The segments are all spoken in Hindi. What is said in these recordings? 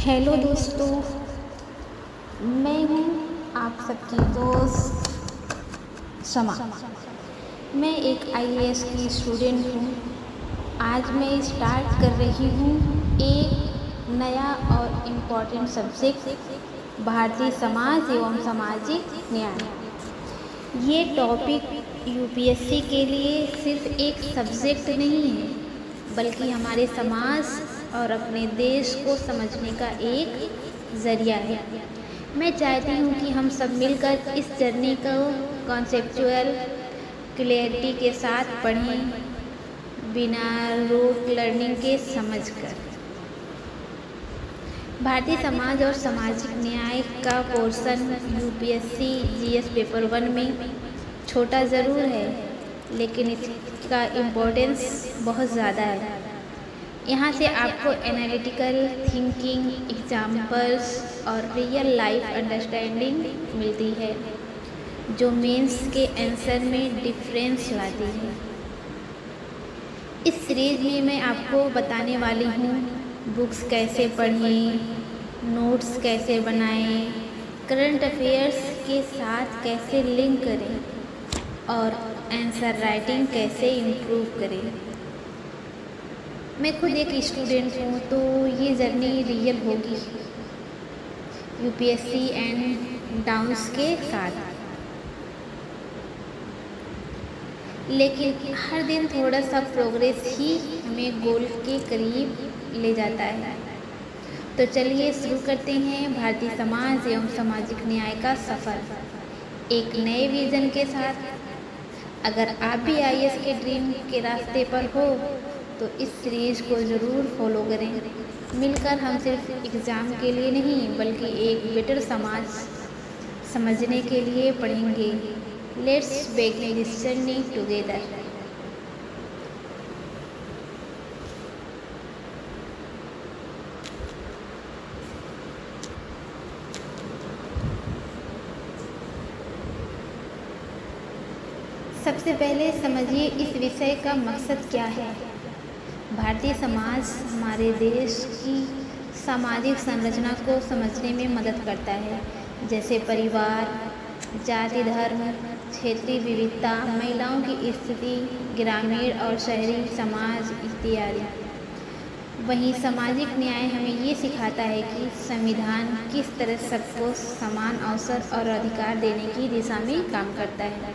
हेलो दोस्तों, मैं हूँ आप सबकी दोस्त समा। मैं एक आईएएस की स्टूडेंट हूँ। आज मैं स्टार्ट कर रही हूँ एक नया और इम्पोर्टेंट सब्जेक्ट, भारतीय समाज एवं सामाजिक न्याय। ये टॉपिक यूपीएससी के लिए सिर्फ एक सब्जेक्ट नहीं है, बल्कि हमारे समाज और अपने देश को समझने का एक ज़रिया है। मैं चाहती हूँ कि हम सब मिलकर इस जर्नी को कॉन्सेप्चुअल क्लैरिटी के साथ पढ़ें, बिना रूट लर्निंग के समझकर। भारतीय समाज और सामाजिक न्याय का पोर्शन यूपीएससी जीएस पेपर 1 में छोटा ज़रूर है, लेकिन इसका इम्पोर्टेंस बहुत ज़्यादा है। यहाँ से आपको एनालिटिकल थिंकिंग, एग्जाम्पल्स और रियल लाइफ अंडरस्टैंडिंग मिलती है, जो मेंस के आंसर में डिफरेंस लाती है। इस सीरीज में मैं आपको बताने वाली हूँ बुक्स कैसे पढ़ें, नोट्स कैसे बनाएं, करंट अफेयर्स के साथ कैसे लिंक करें और आंसर राइटिंग कैसे इम्प्रूव करें। मैं खुद एक स्टूडेंट हूँ, तो ये जर्नी रियल होगी यूपीएससी एंड डाउन्स के साथ, लेकिन हर दिन थोड़ा सा प्रोग्रेस ही हमें गोल के करीब ले जाता है। तो चलिए शुरू करते हैं भारतीय समाज एवं सामाजिक न्याय का सफ़र एक नए विज़न के साथ। अगर आप भी आईएएस के ड्रीम के रास्ते पर हो तो इस सीरीज़ को ज़रूर फॉलो करें। मिलकर हम सिर्फ एग्ज़ाम के लिए नहीं, बल्कि एक बेटर समाज समझने के लिए पढ़ेंगे। Let's begin this journey together. सबसे पहले समझिए इस विषय का मकसद क्या है। भारतीय समाज हमारे देश की सामाजिक संरचना को समझने में मदद करता है, जैसे परिवार, जाति, धर्म, क्षेत्रीय विविधता, महिलाओं की स्थिति, ग्रामीण और शहरी समाज इत्यादि। वहीं सामाजिक न्याय हमें ये सिखाता है कि संविधान किस तरह सबको समान अवसर और अधिकार देने की दिशा में काम करता है।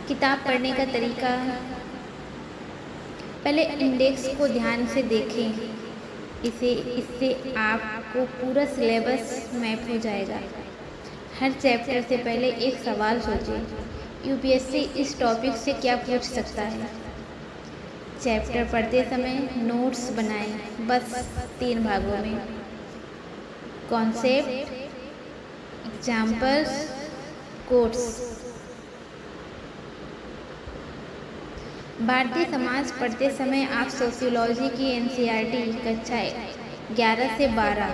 किताब पढ़ने का तरीका, पहले इंडेक्स को ध्यान से देखें। इससे आपको पूरा सिलेबस मैप हो जाएगा। हर चैप्टर से पहले एक सवाल सोचें, यूपीएससी इस टॉपिक से क्या पूछ सकता है। चैप्टर पढ़ते समय नोट्स बनाएं, बस 3 भागों में: concept, examples, quotes. Bharatiya Samaj पढ़ते समय आप सोशियोलॉजी की एनसीईआरटी कक्षा 11 से 12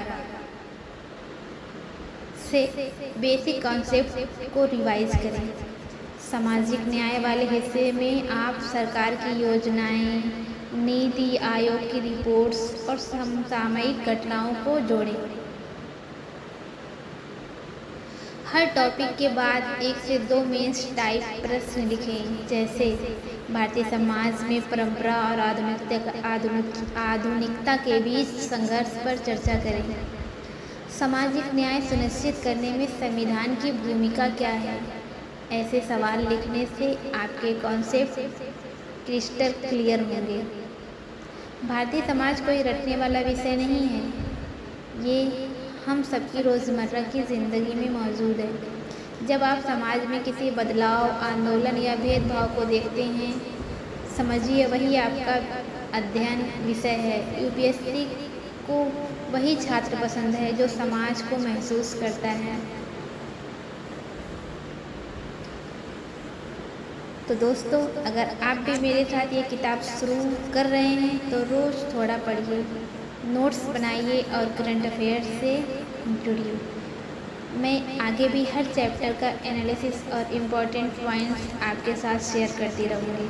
से बेसिक कॉन्सेप्ट को रिवाइज करें। सामाजिक न्याय वाले हिस्से में आप सरकार की योजनाएं, नीति आयोग की रिपोर्ट्स और समसामयिक घटनाओं को जोड़ें। हर टॉपिक के बाद 1 से 2 मेंस टाइप प्रश्न लिखें, जैसे भारतीय समाज में परंपरा और आधुनिकता के बीच संघर्ष पर चर्चा करें। सामाजिक न्याय सुनिश्चित करने में संविधान की भूमिका क्या है। ऐसे सवाल लिखने से आपके कॉन्सेप्ट क्रिस्टल क्लियर होंगे। भारतीय समाज कोई रटने वाला विषय नहीं है, ये हम सबकी रोज़मर्रा की ज़िंदगी में मौजूद है। जब आप समाज में किसी बदलाव, आंदोलन या भेदभाव को देखते हैं, समझिए वही आपका अध्ययन विषय है। यूपीएससी को वही छात्र पसंद है जो समाज को महसूस करता है। तो दोस्तों, अगर आप भी मेरे साथ ये किताब शुरू कर रहे हैं तो रोज़ थोड़ा पढ़िए, नोट्स बनाइए और करंट अफेयर्स से जुड़िए। मैं आगे भी हर चैप्टर का एनालिसिस और इम्पोर्टेंट पॉइंट्स आपके साथ शेयर करती रहूँगी।